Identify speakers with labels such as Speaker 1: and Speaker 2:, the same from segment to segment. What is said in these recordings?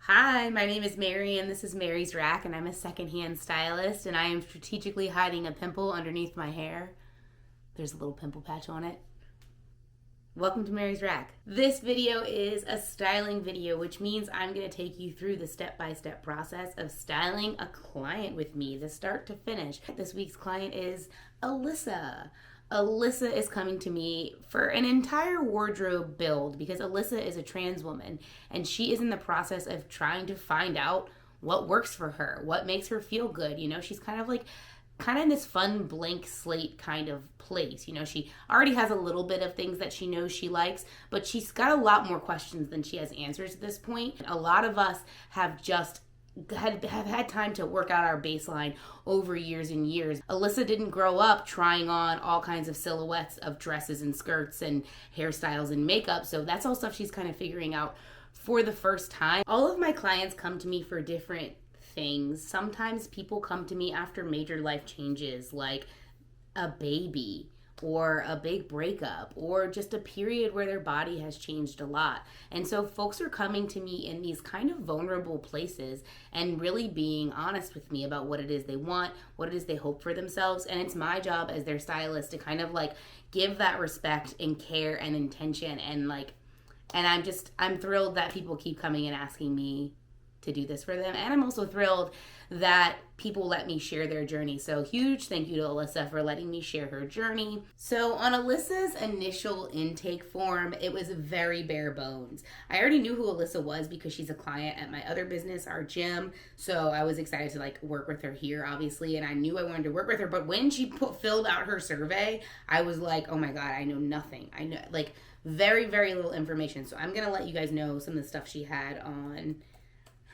Speaker 1: Hi, my name is Mary and this is Mary's Rack and I'm a secondhand stylist and I am strategically hiding a pimple underneath my hair. There's a little pimple patch on it. Welcome to Mary's Rack. This video is a styling video, which means I'm going to take you through the step-by-step process of styling a client with me, the start to finish. This week's client is Alyssa. Alyssa is coming to me for an entire wardrobe build because Alyssa is a trans woman and she is in the process of trying to find out what works for her, what makes her feel good. You know, she's kind of in this fun blank slate kind of place. You know, she already has a little bit of things that she knows she likes, but she's got a lot more questions than she has answers at this point. A lot of us have just have had time to work out our baseline over years and years. Alyssa didn't grow up trying on all kinds of silhouettes of dresses and skirts and hairstyles and makeup, so that's all stuff she's kind of figuring out for the first time. All of my clients come to me for different things. Sometimes people come to me after major life changes like a baby or a big breakup or just a period where their body has changed a lot. And so folks are coming to me in these kind of vulnerable places and really being honest with me about what it is they want, what it is they hope for themselves. And it's my job as their stylist to kind of give that respect and care and intention and I'm thrilled that people keep coming and asking me to do this for them. And I'm also thrilled that people let me share their journey. So huge thank you to Alyssa for letting me share her journey. So on Alyssa's initial intake form, it was very bare bones. I already knew who Alyssa was because she's a client at my other business, our gym. So I was excited to work with her here, obviously. And I knew I wanted to work with her. But when she filled out her survey, I was like, oh my God, I know nothing. I know very, very little information. So I'm going to let you guys know some of the stuff she had on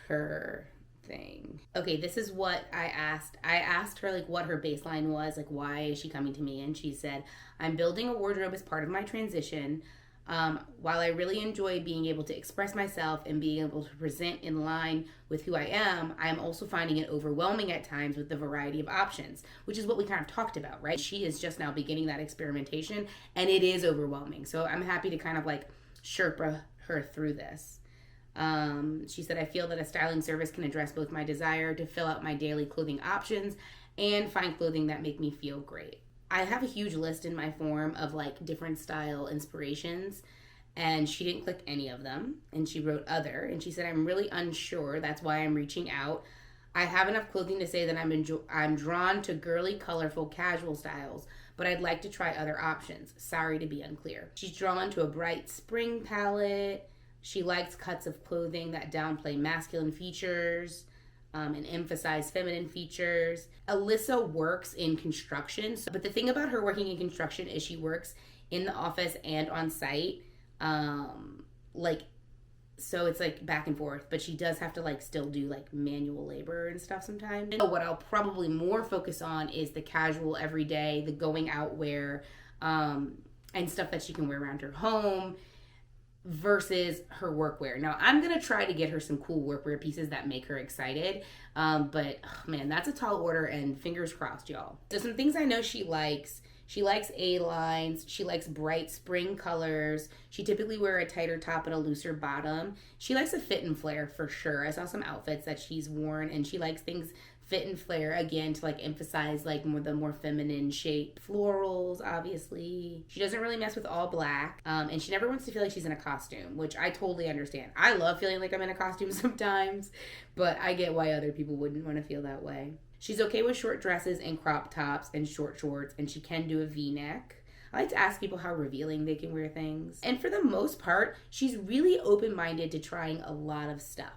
Speaker 1: her thing. Okay, this is what I asked. I asked her what her baseline was, why is she coming to me? And she said, I'm building a wardrobe as part of my transition. While I really enjoy being able to express myself and being able to present in line with who I am also finding it overwhelming at times with the variety of options, which is what we kind of talked about, right? She is just now beginning that experimentation and it is overwhelming. So I'm happy to kind of Sherpa her through this. She said, I feel that a styling service can address both my desire to fill out my daily clothing options and find clothing that make me feel great. I have a huge list in my form of different style inspirations, and she didn't click any of them, and she wrote other, and she said, I'm really unsure. That's why I'm reaching out. I have enough clothing to say that I'm drawn to girly, colorful, casual styles, but I'd like to try other options. Sorry to be unclear. She's drawn to a bright spring palette. She likes cuts of clothing that downplay masculine features and emphasize feminine features. Alyssa works in construction, but the thing about her working in construction is she works in the office and on site. So it's back and forth, but she does have to still do manual labor and stuff sometimes. And what I'll probably more focus on is the casual everyday, the going out wear, and stuff that she can wear around her home versus her workwear. Now, I'm going to try to get her some cool workwear pieces that make her excited. But, man, that's a tall order and fingers crossed, y'all. So some things I know she likes. She likes A-lines. She likes bright spring colors. She typically wears a tighter top and a looser bottom. She likes a fit and flare for sure. I saw some outfits that she's worn and she likes things fit and flare again to emphasize the more feminine shape. Florals, obviously. She doesn't really mess with all black. And she never wants to feel like she's in a costume, which I totally understand. I love feeling like I'm in a costume sometimes, but I get why other people wouldn't want to feel that way. She's okay with short dresses and crop tops and short shorts, and she can do a V-neck. I like to ask people how revealing they can wear things. And for the most part, she's really open-minded to trying a lot of stuff.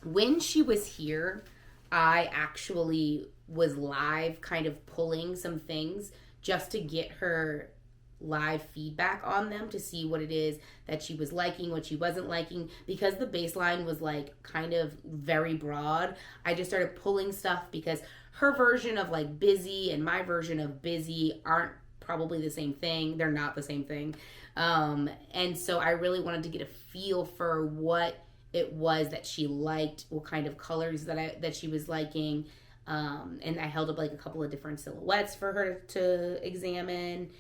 Speaker 1: When she was here, I actually was live kind of pulling some things just to get her live feedback on them to see what it is that she was liking, what she wasn't liking. Because the baseline was kind of very broad, I just started pulling stuff because her version of busy and my version of busy aren't probably the same thing. They're not the same thing. And so I really wanted to get a feel for what it was that she liked, what kind of colors that she was liking. And I held up a couple of different silhouettes for her to examine.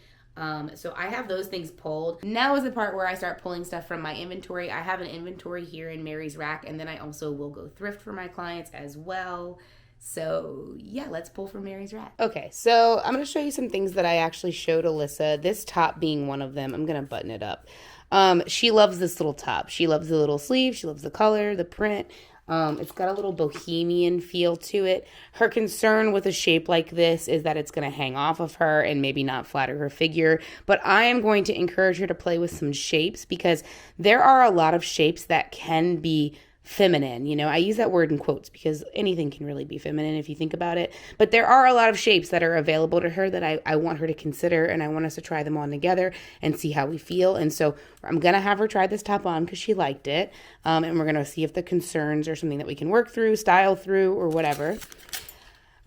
Speaker 1: So I have those things pulled. Now is the part where I start pulling stuff from my inventory. I have an inventory here in Mary's Rack, and then I also will go thrift for my clients as well. So yeah, let's pull from Mary's Rack. Okay, so I'm going to show you some things that I actually showed Alyssa, this top being one of them. I'm going to button it up. She loves this little top. She loves the little sleeve. She loves the color, the print. It's got a little bohemian feel to it. Her concern with a shape like this is that it's going to hang off of her and maybe not flatter her figure. But I am going to encourage her to play with some shapes, because there are a lot of shapes that can be feminine. You know, I use that word in quotes because anything can really be feminine if you think about it. But there are a lot of shapes that are available to her that I want her to consider, and I want us to try them on together and see how we feel. And so I'm going to have her try this top on because she liked it. And we're going to see if the concerns are something that we can work through, style through, or whatever.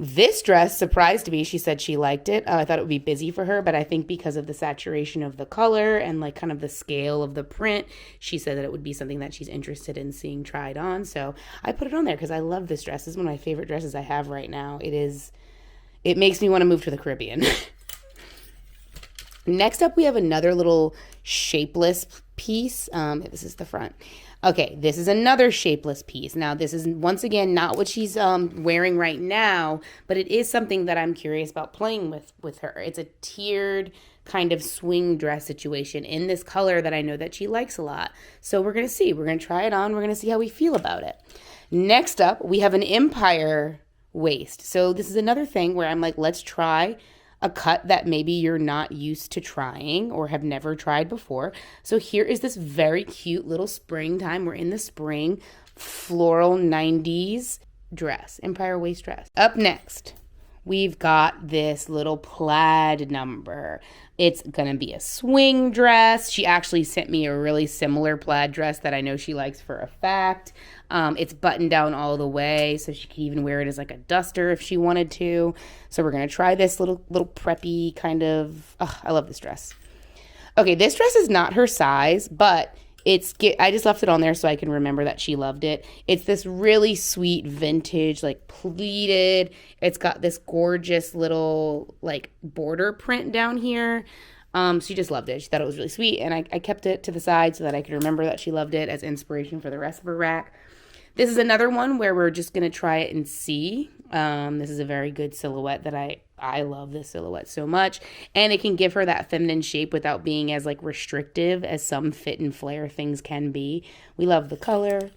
Speaker 1: This dress surprised me. She said she liked it. I thought it would be busy for her, but I think because of the saturation of the color and like kind of the scale of the print, she said that it would be something that she's interested in seeing tried on. So I put it on there because I love this dress. This is one of my favorite dresses I have right now. It makes me want to move to the Caribbean. Next up, we have another little shapeless piece. This is the front. Okay, this is another shapeless piece. Now, this is, once again, not what she's wearing right now, but it is something that I'm curious about playing with her. It's a tiered kind of swing dress situation in this color that I know that she likes a lot. So we're going to see. We're going to try it on. We're going to see how we feel about it. Next up, we have an empire waist. So this is another thing where I'm like, let's try a cut that maybe you're not used to trying or have never tried before. So here is this very cute little springtime. We're in the spring floral 90s dress, empire waist dress. Up next, we've got this little plaid number. It's going to be a swing dress. She actually sent me a really similar plaid dress that I know she likes for a fact. It's buttoned down all the way, so she could even wear it as like a duster if she wanted to. So we're going to try this little preppy kind of, I love this dress. Okay, this dress is not her size, but I just left it on there so I can remember that she loved it. It's this really sweet vintage, like pleated. It's got this gorgeous little like border print down here. She just loved it. She thought it was really sweet, and I kept it to the side so that I could remember that she loved it as inspiration for the rest of her rack. This is another one where we're just going to try it and see. This is a very good silhouette that I love this silhouette so much. And it can give her that feminine shape without being as like restrictive as some fit and flare things can be. We love the color.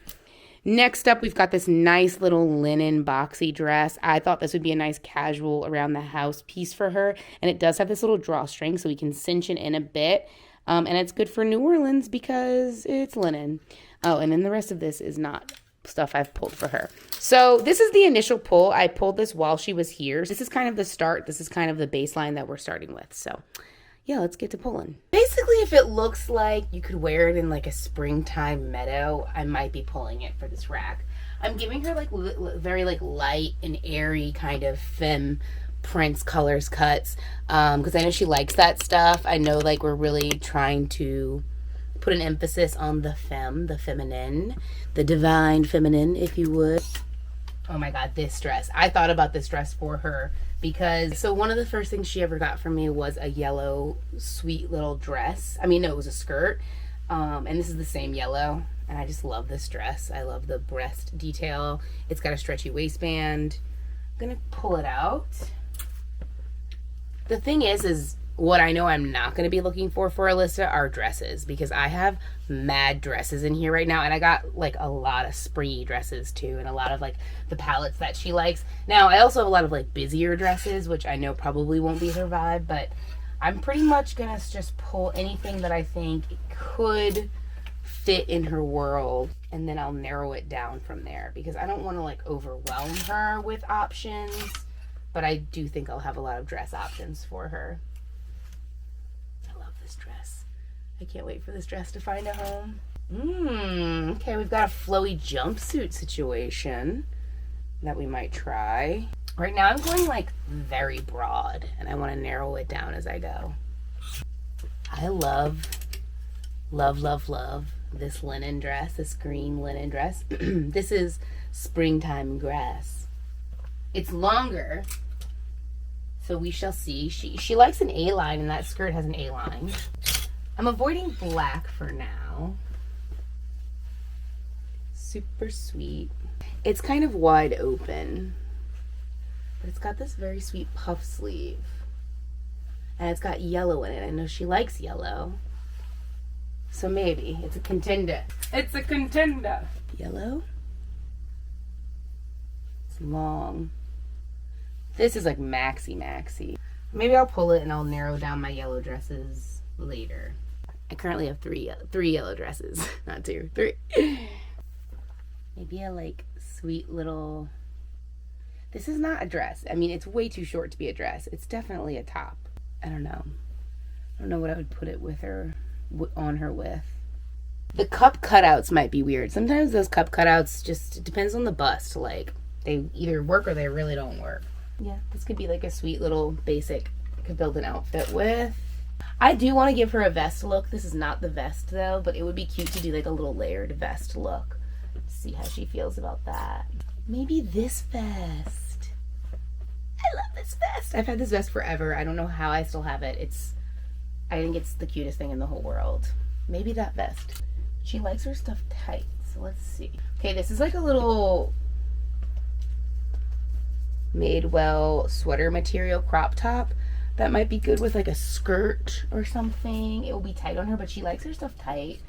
Speaker 1: Next up, we've got this nice little linen boxy dress. I thought this would be a nice casual around the house piece for her. And it does have this little drawstring so we can cinch it in a bit. And it's good for New Orleans because it's linen. Oh, and then the rest of this is not stuff I've pulled for her. So this is the initial pull. I pulled this while she was here. This is kind of the start. This is kind of the baseline that we're starting with. So yeah, let's get to pulling. Basically, if it looks like you could wear it in like a springtime meadow, I might be pulling it for this rack. I'm giving her like very like light and airy kind of femme prints, colors, cuts, because I know she likes that stuff. I know like we're really trying to put an emphasis on the femme, the feminine, the divine feminine, if you would. Oh my God, this dress. I thought about this dress for her because, so one of the first things she ever got from me was a yellow, sweet little dress. I mean, no, it was a skirt. And this is the same yellow. And I just love this dress. I love the breast detail. It's got a stretchy waistband. I'm gonna pull it out. The thing is what I know I'm not going to be looking for Alyssa are dresses, because I have mad dresses in here right now, and I got like a lot of springy dresses too, and a lot of like the palettes that she likes. Now I also have a lot of like busier dresses, which I know probably won't be her vibe, but I'm pretty much going to just pull anything that I think could fit in her world, and then I'll narrow it down from there, because I don't want to like overwhelm her with options, but I do think I'll have a lot of dress options for her. This dress. I can't wait for this dress to find a home. Okay, we've got a flowy jumpsuit situation that we might try. Right now I'm going like very broad, and I want to narrow it down as I go. I love this linen dress, this green linen dress. This is springtime grass. It's longer, So we shall see. She likes an A-line, and that skirt has an A-line. I'm avoiding black for now. Super sweet. It's kind of wide open, but it's got this very sweet puff sleeve. And it's got yellow in it. I know she likes yellow. So maybe. It's a contender. It's a contender. Yellow. It's long. This is like maxi. Maybe I'll pull it and I'll narrow down my yellow dresses later. I currently have three yellow dresses. Not two, three. Maybe a like sweet little... This is not a dress. I mean, it's way too short to be a dress. It's definitely a top. I don't know. I don't know what I would put it with her, on her with. The cup cutouts might be weird. Sometimes those cup cutouts just, it depends on the bust. Like, they either work or they really don't work. Yeah, this could be like a sweet little basic I could build an outfit with. I do want to give her a vest look. This is not the vest though, but it would be cute to do like a little layered vest look. See how she feels about that. Maybe this vest. I love this vest. I've had this vest forever. I don't know how I still have it. I think it's the cutest thing in the whole world. Maybe that vest. She likes her stuff tight, so let's see. Okay, this is like a little Madewell sweater material crop top. That might be good with like a skirt or something. It will be tight on her, but she likes her stuff tight.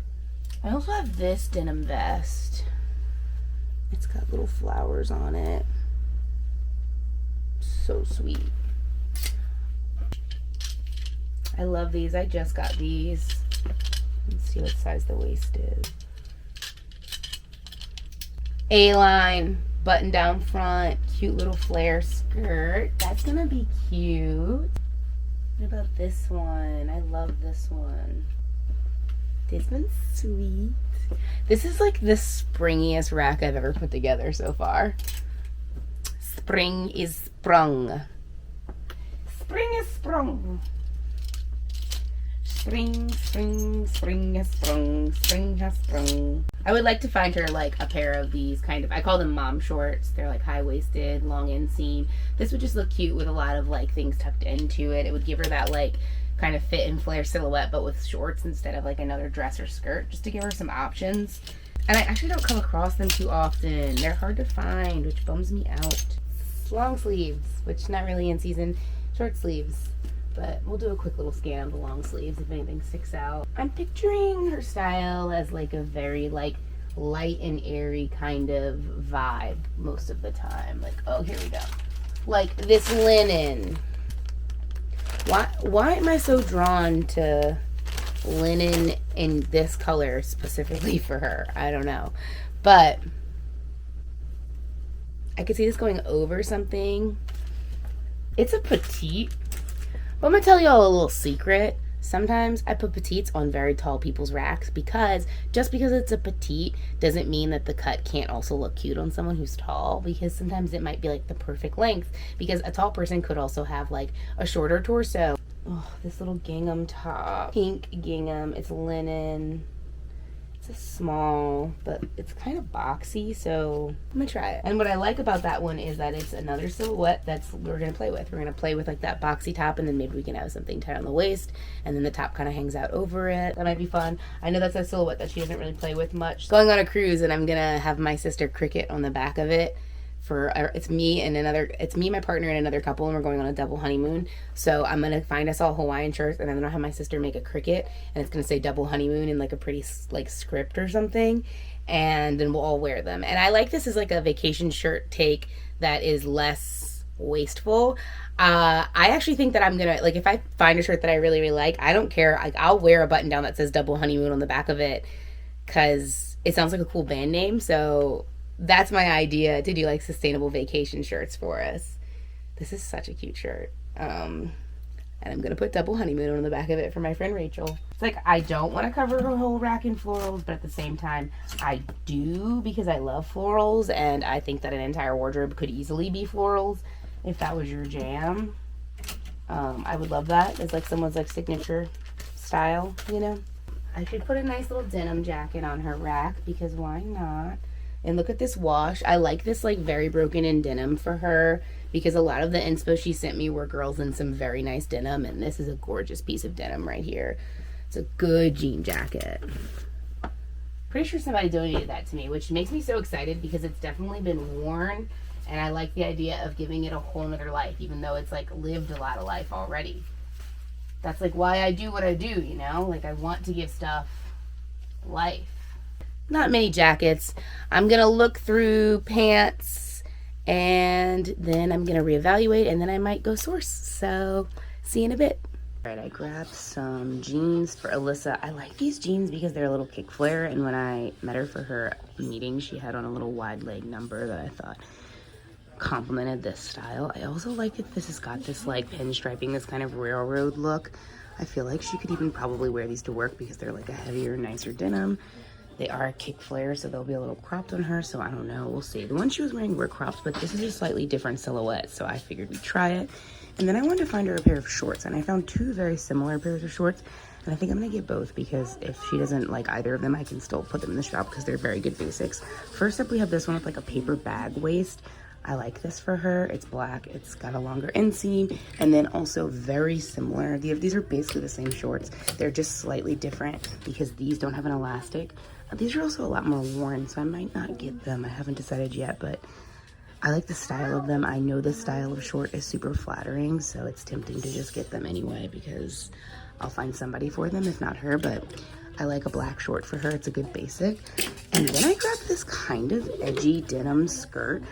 Speaker 1: I also have this denim vest. It's got little flowers on it. So sweet. I love these. I just got these. Let's see what size the waist is. A-line, button down front, cute little flare skirt. That's gonna be cute. What about this one? I love this one. This one's sweet. This is like the springiest rack I've ever put together so far. Spring is sprung. Spring is sprung. Spring has sprung. Spring has sprung. I would like to find her like a pair of these kind of, I call them mom shorts. They're like high-waisted, long inseam. This would just look cute with a lot of like things tucked into it. It would give her that like kind of fit and flare silhouette, but with shorts instead of like another dress or skirt, just to give her some options. And I actually don't come across them too often. They're hard to find, which bums me out. Long sleeves, which not really in season. Short sleeves. But we'll do a quick little scan of the long sleeves if anything sticks out. I'm picturing her style as like a very like light and airy kind of vibe most of the time. Like, oh, here we go. Like this linen. Why am I so drawn to linen in this color specifically for her? I don't know. But I could see this going over something. It's a petite. But I'm going to tell y'all a little secret. Sometimes I put petites on very tall people's racks because just because it's a petite doesn't mean that the cut can't also look cute on someone who's tall, because sometimes it might be like the perfect length, because a tall person could also have like a shorter torso. Oh, this little gingham top. Pink gingham. It's linen. It's a small, but it's kind of boxy, so I'm gonna try it. And what I like about that one is that it's another silhouette we're gonna play with. We're gonna play with like that boxy top, and then maybe we can have something tight on the waist, and then the top kind of hangs out over it. That might be fun. I know that's a silhouette that she doesn't really play with much. Going on a cruise, and I'm gonna have my sister cricket on the back of it. It's me, my partner, and another couple, and we're going on a double honeymoon. So I'm gonna find us all Hawaiian shirts, and I'm gonna have my sister make a cricket, and it's gonna say double honeymoon in like a pretty like script or something, and then we'll all wear them. And I like this as like a vacation shirt take that is less wasteful. I actually think that I'm gonna, like, if I find a shirt that I really, really like, I don't care. Like, I'll wear a button down that says double honeymoon on the back of it, because it sounds like a cool band name. So that's my idea, to do like sustainable vacation shirts for us. This is such a cute shirt. And I'm gonna put double honeymoon on the back of it for my friend Rachel. It's like, I don't want to cover her whole rack in florals, but at the same time I do, because I love florals, and I think that an entire wardrobe could easily be florals if that was your jam. I would love that as like someone's like signature style, you know. I should put a nice little denim jacket on her rack, because why not? And look at this wash. I like this like very broken in denim for her because a lot of the inspo she sent me were girls in some very nice denim, and this is a gorgeous piece of denim right here. It's a good jean jacket. Pretty sure somebody donated that to me, which makes me so excited because it's definitely been worn, and I like the idea of giving it a whole nother life, even though it's like lived a lot of life already. That's like why I do what I do, you know? Like I want to give stuff life. Not many jackets. I'm gonna look through pants and then I'm gonna reevaluate and then I might go source. So see you in a bit. All right, I grabbed some jeans for Alyssa. I like these jeans because they're a little kick flare, and when I met her for her meeting, she had on a little wide leg number that I thought complemented this style. I also like that this has got this like pinstriping, this kind of railroad look. I feel like she could even probably wear these to work because they're like a heavier, nicer denim. They are a kick flare, so they'll be a little cropped on her, so I don't know, we'll see. The ones she was wearing were cropped, but this is a slightly different silhouette, so I figured we'd try it. And then I wanted to find her a pair of shorts, and I found two very similar pairs of shorts, and I think I'm gonna get both because if she doesn't like either of them, I can still put them in the shop because they're very good basics. First up, we have this one with like a paper bag waist. I like this for her. It's black, it's got a longer inseam, and then also very similar. These are basically the same shorts. They're just slightly different because these don't have an elastic. These are also a lot more worn, so I might not get them. I haven't decided yet, but I like the style of them. I know the style of short is super flattering, so it's tempting to just get them anyway because I'll find somebody for them, if not her, but I like a black short for her. It's a good basic. And then I grabbed this kind of edgy denim skirt.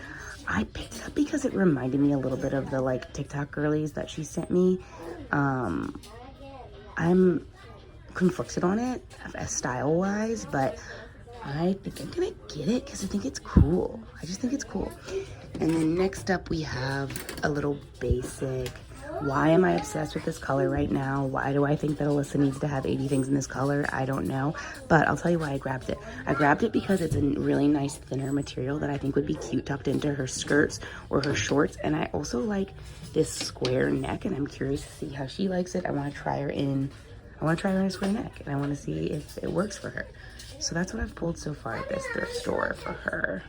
Speaker 1: I picked it up because it reminded me a little bit of the like TikTok girlies that she sent me. I'm conflicted on it style wise, but I think I'm gonna get it because I think it's cool. I just think it's cool. And then next up we have a little basic. Why am I obsessed with this color right now? Why do I think that Alyssa needs to have 80 things in this color? I don't know, but I'll tell you why I grabbed it. I grabbed it because it's a really nice thinner material that I think would be cute tucked into her skirts or her shorts, and I also like this square neck, and I'm curious to see how she likes it. I want to try her in a square neck, and I want to see if it works for her. So that's what I've pulled so far at this thrift store for her.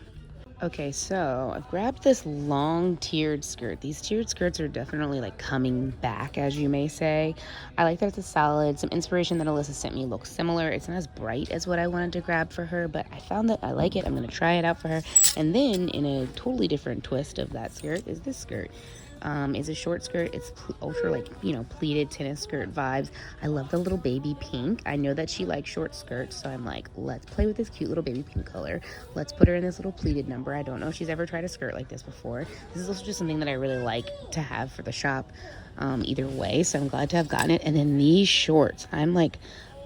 Speaker 1: Okay, so I've grabbed this long tiered skirt. These tiered skirts are definitely like coming back, as you may say. I like that it's a solid. Some inspiration that Alyssa sent me looks similar. It's not as bright as what I wanted to grab for her, but I found that I like it. I'm gonna try it out for her. And then in a totally different twist of that skirt is this skirt. It's a short skirt. It's ultra like, you know, pleated tennis skirt vibes. I love the little baby pink. I know that she likes short skirts, so I'm like, let's play with this cute little baby pink color. Let's put her in this little pleated number. I don't know if she's ever tried a skirt like this before. This is also just something that I really like to have for the shop either way, so I'm glad to have gotten it. And then these shorts, I'm like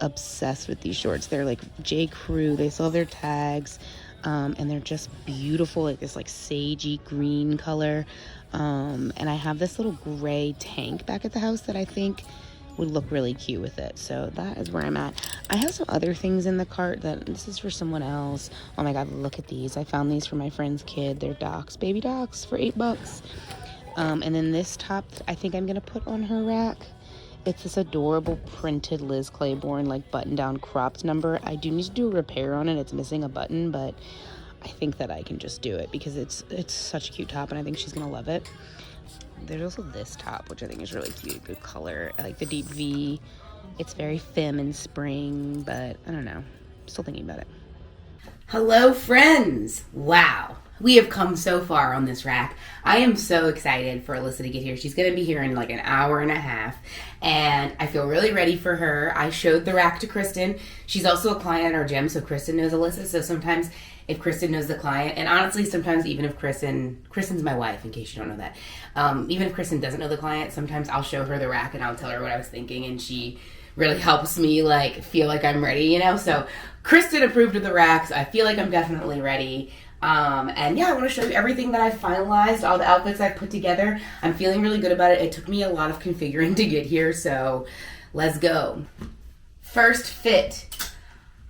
Speaker 1: obsessed with these shorts. They're like J. Crew. They still have their tags. And they're just beautiful, like this like sagey green color. And I have this little gray tank back at the house that I think would look really cute with it. So that is where I'm at. I have some other things in the cart that this is for someone else. Oh my god, look at these. I found these for my friend's kid. They're Docs, baby Docs for $8. And then this top I think I'm gonna put on her rack. It's this adorable printed Liz Claiborne like button down cropped number. I do need to do a repair on it. It's missing a button, but I think that I can just do it because it's such a cute top and I think she's gonna love it. There's also this top, which I think is really cute, good color. I like the deep V. It's very femme and spring, but I don't know. Still thinking about it. Hello, friends. Wow. We have come so far on this rack. I am so excited for Alyssa to get here. She's going to be here in like an hour and a half, and I feel really ready for her. I showed the rack to Kristen. She's also a client at our gym, so Kristen knows Alyssa. So sometimes if Kristen knows the client, and honestly, sometimes even if Kristen's my wife, in case you don't know that. Even if Kristen doesn't know the client, sometimes I'll show her the rack and I'll tell her what I was thinking, and she really helps me like feel like I'm ready, you know? So Kristen approved of the racks. I feel like I'm definitely ready. And yeah, I want to show you everything that I've finalized, all the outfits I've put together. I'm feeling really good about it. It took me a lot of configuring to get here, so let's go. First fit.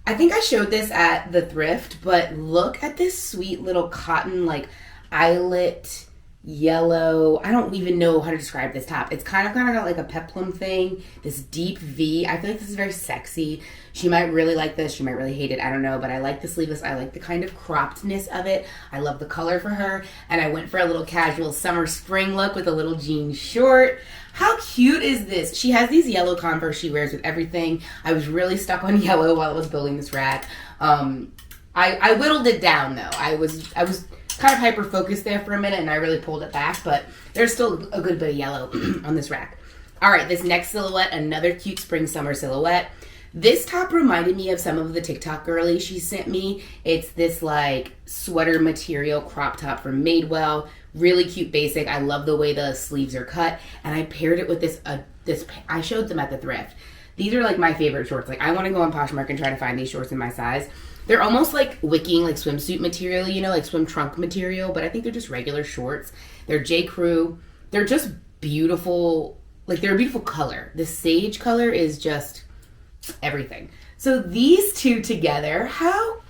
Speaker 1: I think I showed this at the thrift, but look at this sweet little cotton like eyelet yellow. I don't even know how to describe this top. It's kind of got like a peplum thing, this deep V. I feel like this is very sexy. She might really like this. She might really hate it. I don't know, but I like the sleeveless. I like the kind of croppedness of it. I love the color for her. And I went for a little casual summer spring look with a little jean short. How cute is this? She has these yellow Converse she wears with everything. I was really stuck on yellow while I was building this rack. I whittled it down though. I was kind of hyper focused there for a minute and I really pulled it back, but there's still a good bit of yellow on this rack. All right, this next silhouette, another cute spring summer silhouette. This top reminded me of some of the TikTok girlies she sent me. It's this like sweater material crop top from Madewell. Really cute basic. I love the way the sleeves are cut. And I paired it with this, I showed them at the thrift. These are like my favorite shorts. Like I want to go on Poshmark and try to find these shorts in my size. They're almost like wicking, like swimsuit material, you know, like swim trunk material, but I think they're just regular shorts. They're J. Crew. They're just beautiful. Like they're a beautiful color. The sage color is just everything. So these two together, how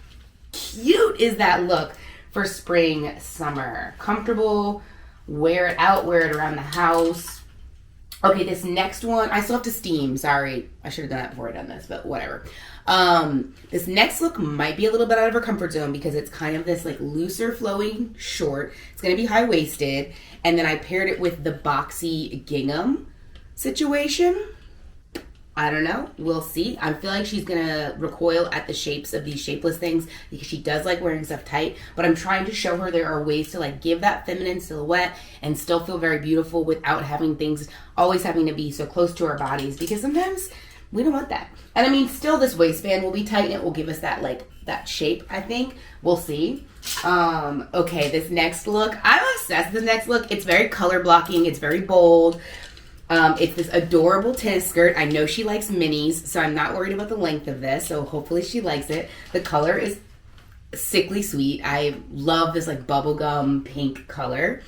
Speaker 1: cute is that look for spring, summer? Comfortable, wear it out, wear it around the house. Okay, this next one, I still have to steam. Sorry, I should have done that before I done this, but whatever. This next look might be a little bit out of her comfort zone because it's kind of this like looser flowing short. It's going to be high-waisted. And then I paired it with the boxy gingham situation. I don't know. We'll see. I feel like she's going to recoil at the shapes of these shapeless things because she does like wearing stuff tight. But I'm trying to show her there are ways to like give that feminine silhouette and still feel very beautiful without having things always having to be so close to our bodies because sometimes we don't want that. And I mean, still this waistband will be tight and it will give us that like that shape, I think. We'll see. Okay, this next look. I'm obsessed with this next look. It's very color blocking. It's very bold. It's this adorable tennis skirt. I know she likes minis, so I'm not worried about the length of this. So hopefully she likes it. The color is sickly sweet. I love this like bubblegum pink color.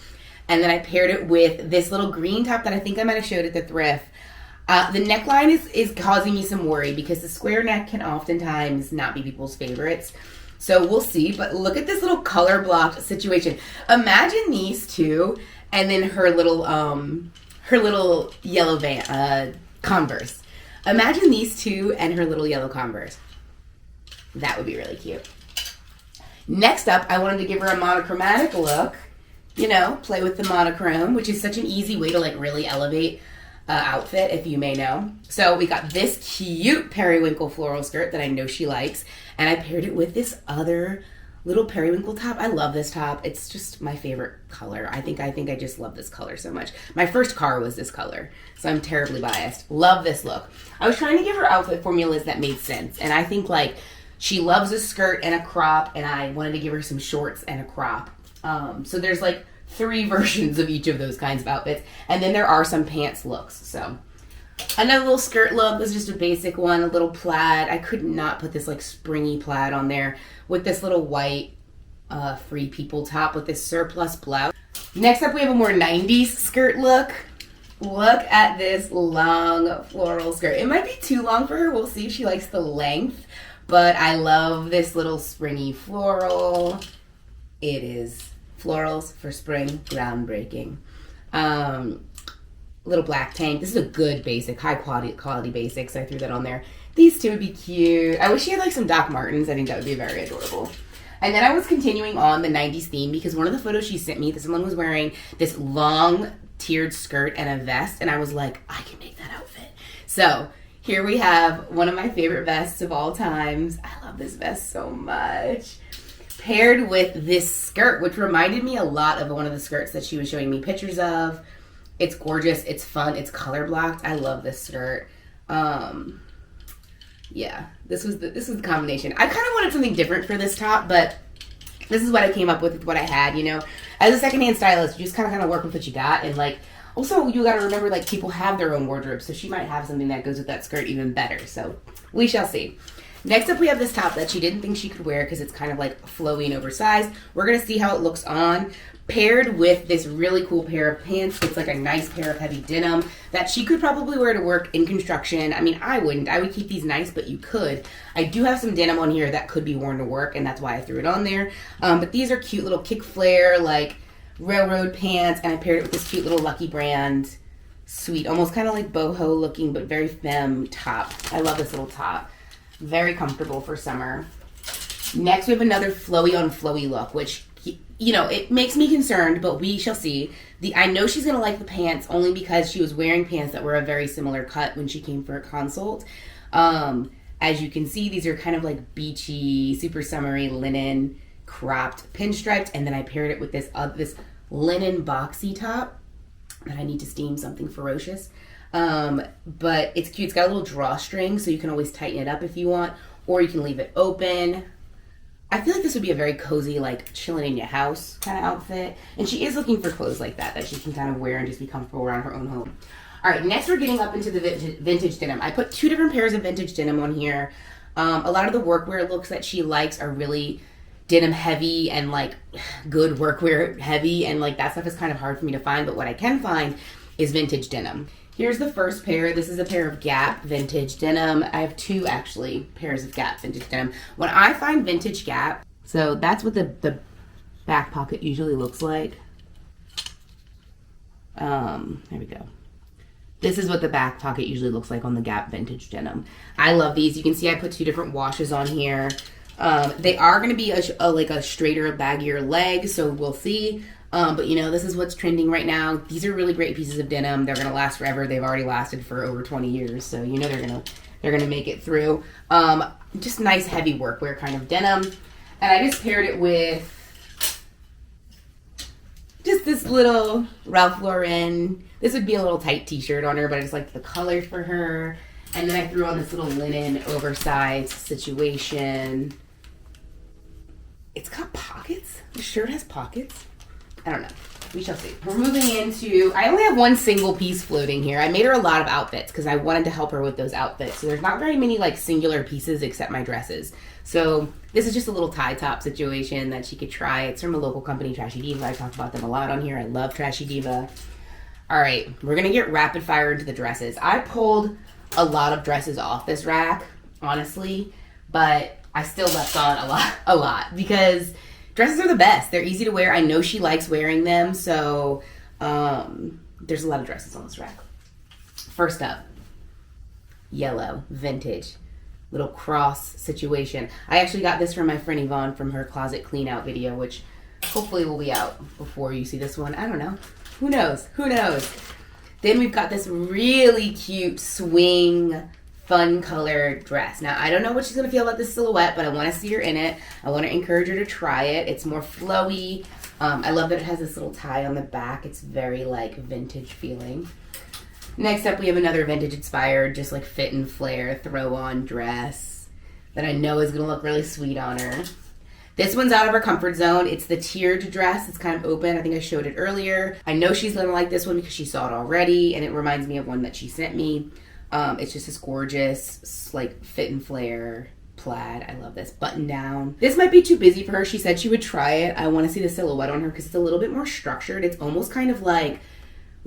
Speaker 1: And then I paired it with this little green top that I think I might have showed at the thrift. The neckline is causing me some worry because the square neck can oftentimes not be people's favorites. So we'll see. But look at this little color blocked situation. Imagine these two and then her little yellow Converse. Imagine these two and her little yellow Converse. That would be really cute. Next up, I wanted to give her a monochromatic look. You know, play with the monochrome, which is such an easy way to like really elevate outfit, if you may know. So we got this cute periwinkle floral skirt that I know she likes, and I paired it with this other little periwinkle top. I love this top. It's just my favorite color. I think I just love this color so much. My first car was this color, so I'm terribly biased. Love this look. I was trying to give her outfit formulas that made sense, and I think like she loves a skirt and a crop, and I wanted to give her some shorts and a crop. So there's like 3 versions of each of those kinds of outfits, and then there are some pants looks. So another little skirt look was just a basic one, a little plaid. I could not put this like springy plaid on there with this little white Free People top with this surplus blouse. Next up, we have a more 90s skirt look. Look at this long floral skirt. It might be too long for her. We'll see if she likes the length, but I love this little springy floral. It is florals for spring, groundbreaking. Little black tank. This is a good basic, high quality basic, so I threw that on there. These two would be cute. I wish she had like some Doc Martens. I think that would be very adorable. And then I was continuing on the 90s theme because one of the photos she sent me, someone was wearing this long tiered skirt and a vest, and I was like, I can make that outfit. So here we have one of my favorite vests of all times. I love this vest so much. Paired with this skirt, which reminded me a lot of one of the skirts that she was showing me pictures of. It's gorgeous. It's fun. It's color blocked. I love this skirt. Yeah, this was the combination. I kind of wanted something different for this top, but this is what I came up with what I had, you know. As a secondhand stylist, you just kind of work with what you got, and like also you got to remember like people have their own wardrobe, so she might have something that goes with that skirt even better. So we shall see. Next up, we have this top that she didn't think she could wear because it's kind of like flowy and oversized. We're going to see how it looks on, paired with this really cool pair of pants. It's like a nice pair of heavy denim that she could probably wear to work in construction. I mean, I wouldn't. I would keep these nice, but you could. I do have some denim on here that could be worn to work, and that's why I threw it on there. But these are cute little kick flare, like railroad pants, and I paired it with this cute little Lucky Brand sweet, almost kind of like boho looking, but very femme top. I love this little top. Very comfortable for summer. Next, we have another flowy on flowy look, which, you know, it makes me concerned, but we shall see. I know she's going to like the pants only because she was wearing pants that were a very similar cut when she came for a consult. As you can see, these are kind of like beachy, super summery linen cropped pinstriped, and then I paired it with this linen boxy top that I need to steam something ferocious. But it's cute. It's got a little drawstring, so you can always tighten it up if you want, or you can leave it open. I feel like this would be a very cozy, like chilling in your house kind of outfit. And she is looking for clothes like that she can kind of wear and just be comfortable around her own home. All right, next we're getting up into the vintage denim. I put 2 different pairs of vintage denim on here. A lot of the workwear looks that she likes are really denim heavy and like good workwear heavy, and like that stuff is kind of hard for me to find, but what I can find is vintage denim. Here's the first pair. This is a pair of Gap vintage denim. I have 2 actually pairs of Gap vintage denim. When I find vintage Gap, so that's what the back pocket usually looks like. There we go. This is what the back pocket usually looks like on the Gap vintage denim. I love these. You can see I put 2 different washes on here. They are going to be like a straighter, baggier leg, so we'll see. But you know, this is what's trending right now. These are really great pieces of denim. They're gonna last forever. They've already lasted for over 20 years, so you know they're gonna make it through. Just nice heavy workwear kind of denim. And I just paired it with just this little Ralph Lauren. This would be a little tight t-shirt on her, but I just liked the color for her. And then I threw on this little linen oversized situation. It's got pockets. The shirt has pockets. I don't know. We shall see. We're moving into, I only have 1 single piece floating here. I made her a lot of outfits because I wanted to help her with those outfits. So there's not very many like singular pieces except my dresses. So this is just a little tie top situation that she could try. It's from a local company, Trashy Diva. I talk about them a lot on here. I love Trashy Diva. All right, we're going to get rapid fire into the dresses. I pulled a lot of dresses off this rack, honestly, but I still left on a lot because dresses are the best. They're easy to wear. I know she likes wearing them, so there's a lot of dresses on this rack. First up, yellow, vintage, little cross situation. I actually got this from my friend Yvonne from her closet clean out video, which hopefully will be out before you see this one. I don't know. Who knows? Who knows? Then we've got this really cute swing, fun colored dress. Now, I don't know what she's going to feel about this silhouette, but I want to see her in it. I want to encourage her to try it. It's more flowy. I love that it has this little tie on the back. It's very, like, vintage feeling. Next up, we have another vintage inspired, just like fit and flare, throw on dress that I know is going to look really sweet on her. This one's out of her comfort zone. It's the tiered dress. It's kind of open. I think I showed it earlier. I know she's going to like this one because she saw it already, and it reminds me of one that she sent me. It's just this gorgeous, like, fit and flare plaid. I love this. Button down. This might be too busy for her. She said she would try it. I want to see the silhouette on her because it's a little bit more structured. It's almost kind of like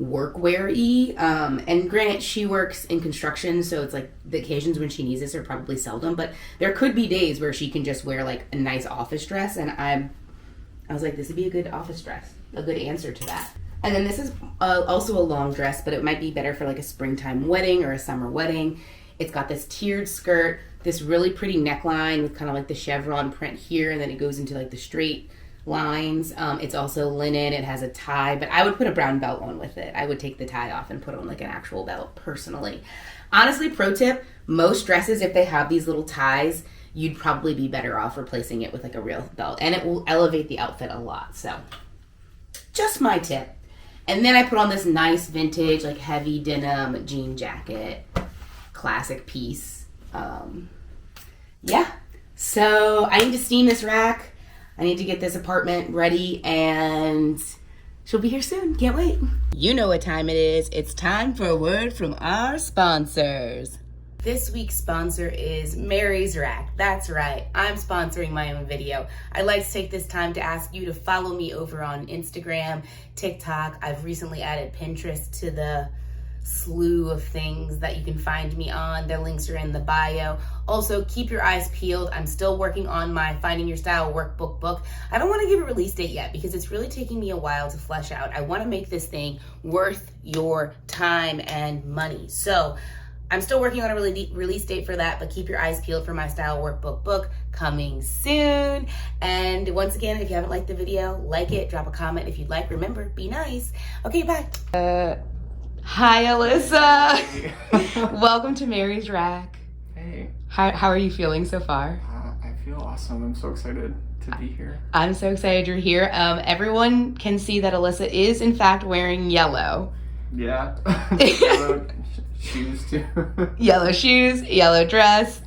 Speaker 1: workwear-y. And granted, she works in construction, so it's like the occasions when she needs this are probably seldom, but there could be days where she can just wear like a nice office dress, and I was like, this would be a good office dress, a good answer to that. And then this is also a long dress, but it might be better for like a springtime wedding or a summer wedding. It's got this tiered skirt, this really pretty neckline with kind of like the chevron print here, and then it goes into like the straight lines. It's also linen. It has a tie, but I would put a brown belt on with it. I would take the tie off and put on like an actual belt personally. Honestly, pro tip, most dresses, if they have these little ties, you'd probably be better off replacing it with like a real belt, and it will elevate the outfit a lot. So just my tip. And then I put on this nice vintage, like heavy denim jean jacket, classic piece. Yeah, so I need to steam this rack. I need to get this apartment ready, and she'll be here soon. Can't wait. You know what time it is. It's time for a word from our sponsors. This week's sponsor is Mary's Rack. That's right, I'm sponsoring my own video. I'd like to take this time to ask you to follow me over on Instagram, TikTok. I've recently added Pinterest to the slew of things that you can find me on. Their links are in the bio. Also, keep your eyes peeled. I'm still working on my Finding Your Style workbook book. I don't want to give a release date yet because it's really taking me a while to flesh out. I want to make this thing worth your time and money. So I'm still working on a release date for that, but keep your eyes peeled for my style workbook book coming soon. And once again, if you haven't liked the video, like it, drop a comment if you'd like. Remember, be nice. Okay, bye. Hi, Alyssa. Welcome to Mary's Rack.
Speaker 2: Hey.
Speaker 1: How are you feeling so far?
Speaker 2: I feel awesome. I'm so excited to be here.
Speaker 1: I'm so excited you're here. Everyone can see that Alyssa is, in fact, wearing yellow.
Speaker 2: Yeah. Yellow shoes, too.
Speaker 1: Yellow shoes, yellow dress.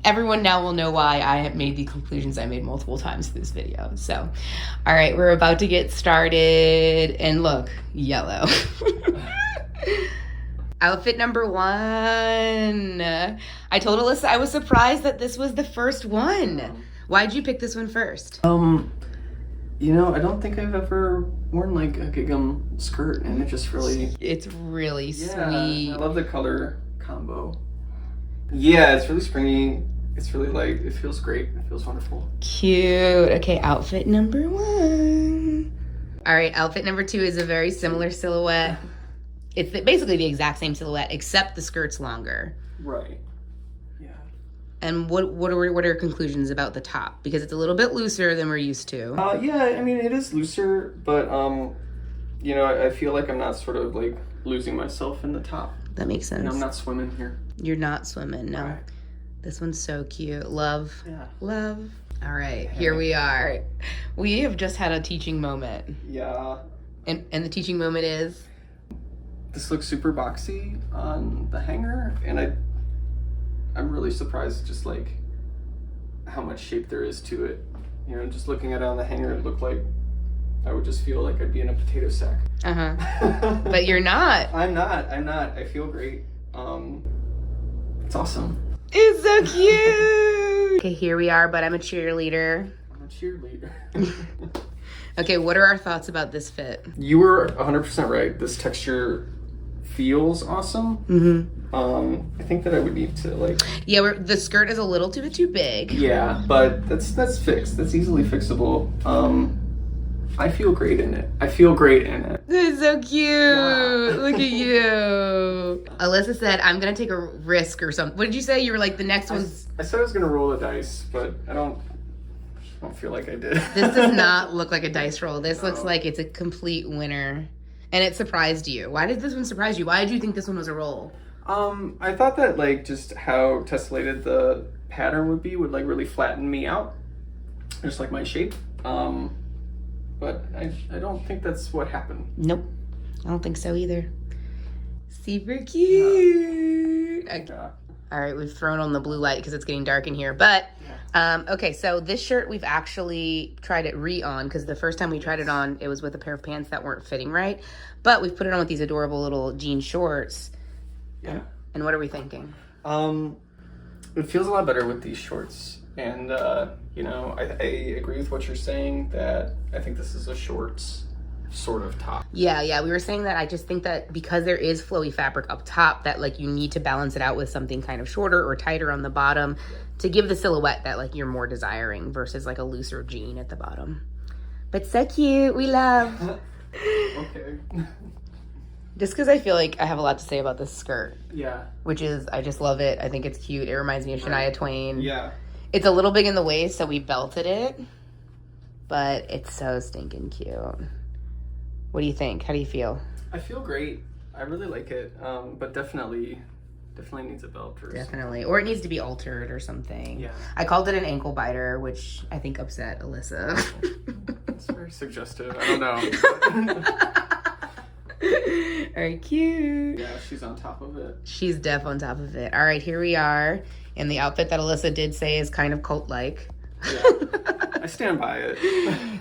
Speaker 1: Everyone now will know why I have made the conclusions I made multiple times in this video. So, all right, we're about to get started. And look, yellow. Outfit number 1. I told Alyssa I was surprised that this was the first one. Why'd you pick this one first?
Speaker 2: You know, I don't think I've ever worn like a gingham skirt, and it just really...
Speaker 1: It's really sweet.
Speaker 2: I love the color combo. Yeah, it's really springy. It's really light. It feels great. It feels wonderful.
Speaker 1: Cute. Okay, outfit number 1. All right, outfit number 2 is a very similar silhouette. It's basically the exact same silhouette, except the skirt's longer.
Speaker 2: Right. Yeah.
Speaker 1: And what are your conclusions about the top? Because it's a little bit looser than we're used to.
Speaker 2: Yeah, I mean, it is looser, but, you know, I feel like I'm not sort of, like, losing myself in the top.
Speaker 1: That makes sense.
Speaker 2: And I'm not swimming here.
Speaker 1: You're not swimming, no.
Speaker 2: Right.
Speaker 1: This one's so cute. Love.
Speaker 2: Yeah.
Speaker 1: Love. All right, here we are. We have just had a teaching moment.
Speaker 2: Yeah.
Speaker 1: And the teaching moment is?
Speaker 2: This looks super boxy on the hanger, and I'm really surprised just like how much shape there is to it. You know, just looking at it on the hanger, it looked like I would just feel like I'd be in a potato sack.
Speaker 1: But you're not.
Speaker 2: I'm not. I feel great. It's awesome.
Speaker 1: It's so cute. Okay, here we are, but I'm a cheerleader.
Speaker 2: I'm a cheerleader.
Speaker 1: Okay, what are our thoughts about this fit?
Speaker 2: You were 100% right. This texture feels awesome. I think that I would need to like...
Speaker 1: Yeah, the skirt is a little bit too big.
Speaker 2: Yeah, but that's fixed. That's easily fixable. I feel great in it.
Speaker 1: This is so cute.
Speaker 2: Yeah.
Speaker 1: Look at you. Alyssa said, I'm going to take a risk or something. What did you say? You were like, the next one's...
Speaker 2: I said I was going to roll the dice, but I don't feel like I did.
Speaker 1: This does not look like a dice roll. This looks like it's a complete winner. And it surprised you. Why did this one surprise you? Why did you think this one was a roll?
Speaker 2: I thought that like just how tessellated the pattern would like really flatten me out. Just like my shape. But I don't think that's what happened.
Speaker 1: Nope. I don't think so either. Super cute.
Speaker 2: Yeah.
Speaker 1: Okay. All right, we've thrown on the blue light because it's getting dark in here. But, okay, so this shirt we've actually tried it on because the first time we tried it on, it was with a pair of pants that weren't fitting right. But we've put it on with these adorable little jean shorts.
Speaker 2: Yeah.
Speaker 1: And what are we thinking?
Speaker 2: It feels a lot better with these shorts. And, you know, I agree with what you're saying that I think this is a shorts sort of top.
Speaker 1: Yeah, we were saying that I just think that because there is flowy fabric up top that like you need to balance it out with something kind of shorter or tighter on the bottom to give the silhouette that like you're more desiring versus like a looser jean at the bottom. But so cute, we love.
Speaker 2: Okay.
Speaker 1: Just because I feel like I have a lot to say about this skirt.
Speaker 2: Yeah.
Speaker 1: Which is, I just love it. I think it's cute. It reminds me of Shania Twain.
Speaker 2: Yeah.
Speaker 1: It's a little big in the waist, so we belted it. But it's so stinking cute. What do you think? How do you feel?
Speaker 2: I feel great. I really like it. But definitely needs a belt or
Speaker 1: Definitely. Or it needs to be altered or something.
Speaker 2: Yeah.
Speaker 1: I called it an ankle biter, which I think upset Alyssa.
Speaker 2: It's very suggestive. I don't know.
Speaker 1: All right, cute.
Speaker 2: Yeah, she's on top of it.
Speaker 1: She's def on top of it. All right, here we are in the outfit that Alyssa did say is kind of cult-like.
Speaker 2: Yeah. I stand by it.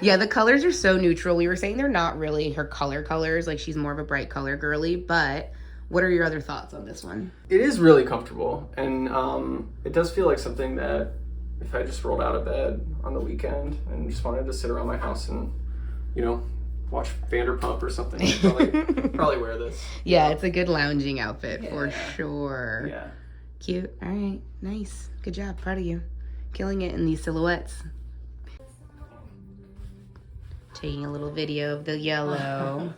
Speaker 1: Yeah, the colors are so neutral. We were saying they're not really her colors. Like, she's more of a bright color girly. But what are your other thoughts on this one?
Speaker 2: It is really comfortable. And it does feel like something that if I just rolled out of bed on the weekend and just wanted to sit around my house and, you know, watch Vanderpump or something. I'd probably wear this.
Speaker 1: Yeah, it's a good lounging outfit for
Speaker 2: Yeah.
Speaker 1: sure.
Speaker 2: Yeah.
Speaker 1: Cute. All right. Nice. Good job. Proud of you. Killing it in these silhouettes. Taking a little video of the yellow.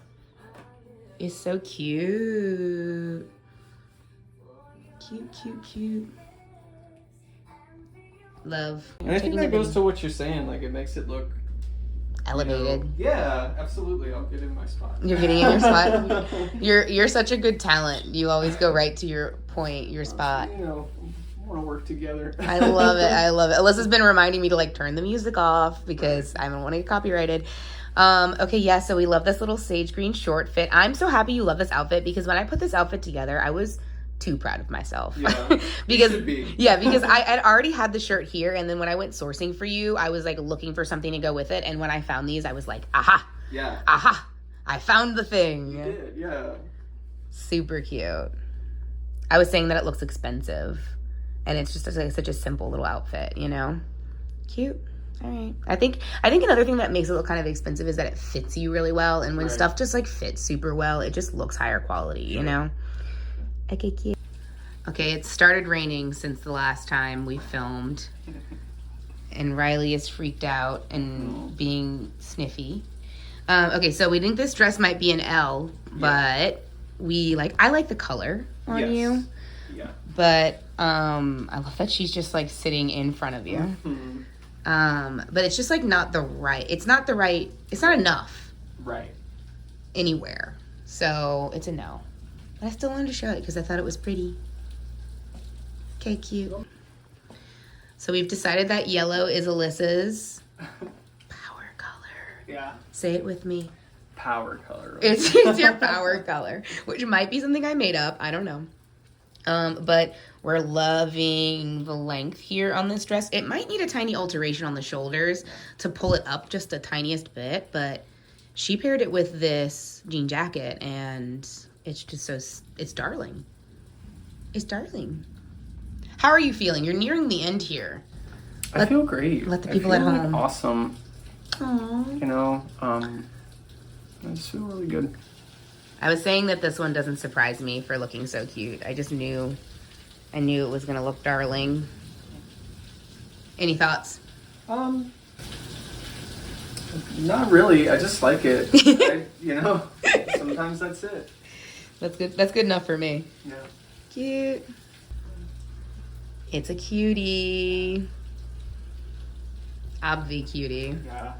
Speaker 1: It's so cute. Cute, cute, cute. Love.
Speaker 2: And I think that goes to what you're saying. Like, it makes it look
Speaker 1: elevated.
Speaker 2: Yeah, absolutely. I'll get in my spot.
Speaker 1: You're getting in your spot. You're such a good talent. You always go right to your point, your spot.
Speaker 2: You know, want to work together.
Speaker 1: I love it. I love it. Alyssa's been reminding me to like turn the music off because I don't want to get copyrighted. Okay, yeah, so we love this little sage green short fit. I'm so happy you love this outfit because when I put this outfit together, I was too proud of myself.
Speaker 2: Yeah,
Speaker 1: because
Speaker 2: because
Speaker 1: I had already had the shirt here, and then when I went sourcing for you, I was like looking for something to go with it, and when I found these, I was like, aha, I found the thing.
Speaker 2: You did, yeah.
Speaker 1: Super cute. I was saying that it looks expensive, and it's just like such a simple little outfit, you know? Cute. All right. I think another thing that makes it look kind of expensive is that it fits you really well, and when stuff just like fits super well, it just looks higher quality, you know? Okay, cute. Okay, it started raining since the last time we filmed, and Riley is freaked out and being sniffy. Okay, so we think this dress might be an L, but I like the color on you.
Speaker 2: Yeah.
Speaker 1: But I love that she's just like sitting in front of you.
Speaker 2: Mm-hmm.
Speaker 1: But it's just like it's not enough.
Speaker 2: Right.
Speaker 1: Anywhere. So it's a no. But I still wanted to show it because I thought it was pretty. Okay, cute. So we've decided that yellow is Alyssa's power color.
Speaker 2: Yeah.
Speaker 1: Say it with me.
Speaker 2: Power color.
Speaker 1: It's your power color, which might be something I made up. I don't know. But we're loving the length here on this dress. It might need a tiny alteration on the shoulders to pull it up just the tiniest bit, but she paired it with this jean jacket, and it's just it's darling. It's darling. How are you feeling? You're nearing the end here.
Speaker 2: I feel great.
Speaker 1: Let the people at home.
Speaker 2: Awesome.
Speaker 1: Aww.
Speaker 2: You know, I just feel really good.
Speaker 1: I was saying that this one doesn't surprise me for looking so cute. I just knew it was gonna look darling. Any thoughts?
Speaker 2: Not really. I just like it. Sometimes that's it.
Speaker 1: That's good. That's good enough for me.
Speaker 2: Yeah.
Speaker 1: Cute. It's a cutie. Obvi cutie.
Speaker 2: Yeah.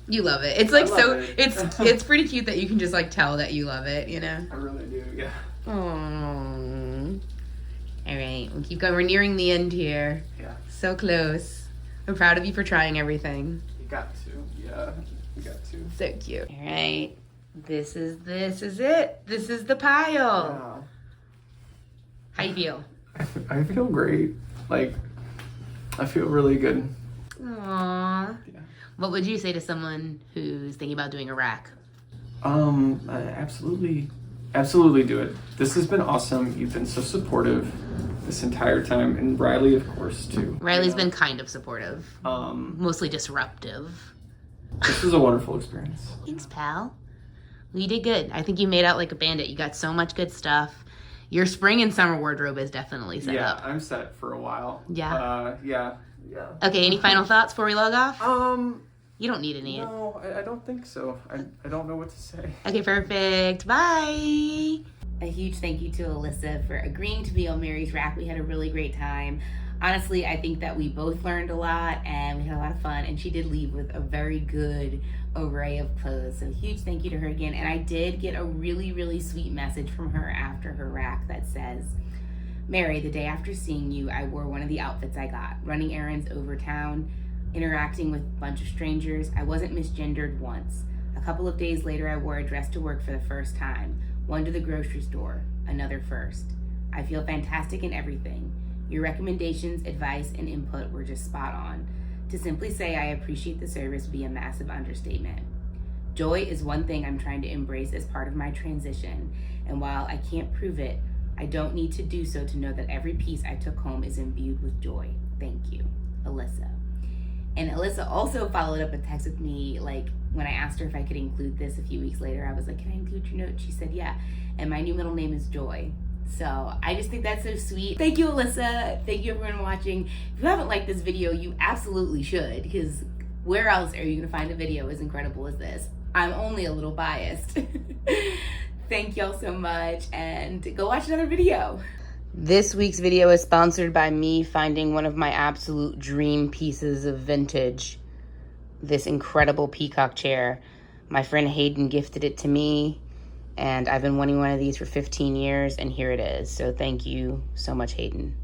Speaker 1: You love it. It's like
Speaker 2: it.
Speaker 1: it's pretty cute that you can just like tell that you love it, you know?
Speaker 2: I really do, yeah.
Speaker 1: Aww. All right, we'll keep going. We're nearing the end here.
Speaker 2: Yeah.
Speaker 1: So close. I'm proud of you for trying everything.
Speaker 2: You got to. Yeah. You got to.
Speaker 1: So cute. All right. This is it. This is the pile.
Speaker 2: Yeah.
Speaker 1: How you feel?
Speaker 2: I feel great. Like, I feel really good.
Speaker 1: Aww.
Speaker 2: Yeah.
Speaker 1: What would you say to someone who's thinking about doing a rack?
Speaker 2: Absolutely do it. This has been awesome. You've been so supportive this entire time, and Riley, of course, too.
Speaker 1: Riley's been kind of supportive. Mostly disruptive.
Speaker 2: This was a wonderful experience.
Speaker 1: Thanks, pal. Well, you did good. I think you made out like a bandit. You got so much good stuff. Your spring and summer wardrobe is definitely set up.
Speaker 2: Yeah, I'm set for a while.
Speaker 1: Yeah.
Speaker 2: Yeah.
Speaker 1: Okay, any final thoughts before we log off? You don't need any.
Speaker 2: No, I don't think so. I don't know what to say.
Speaker 1: Okay, perfect. Bye. A huge thank you to Alyssa for agreeing to be on Mary's Rack. We had a really great time. Honestly, I think that we both learned a lot and we had a lot of fun, and she did leave with a very good array of clothes. So huge thank you to her again. And I did get a really, really sweet message from her after her rack that says, Mary, the day after seeing you, I wore one of the outfits I got, running errands over town, interacting with a bunch of strangers. I wasn't misgendered once. A couple of days later, I wore a dress to work for the first time, one to the grocery store, another first. I feel fantastic in everything. Your recommendations, advice, and input were just spot on. To simply say I appreciate the service would be a massive understatement. Joy is one thing I'm trying to embrace as part of my transition, and while I can't prove it, I don't need to do so to know that every piece I took home is imbued with joy. Thank you, Alyssa. And Alyssa also followed up a text with me, like, when I asked her if I could include this a few weeks later. I was like, can I include your note? She said, yeah. And my new middle name is Joy. So I just think that's so sweet. Thank you, Alyssa. Thank you, everyone watching. If you haven't liked this video, you absolutely should, because where else are you going to find a video as incredible as this? I'm only a little biased. Thank y'all so much, and go watch another video. This week's video is sponsored by me finding one of my absolute dream pieces of vintage, this incredible peacock chair. My friend Hayden gifted it to me, and I've been wanting one of these for 15 years, and here it is. So thank you so much, Hayden.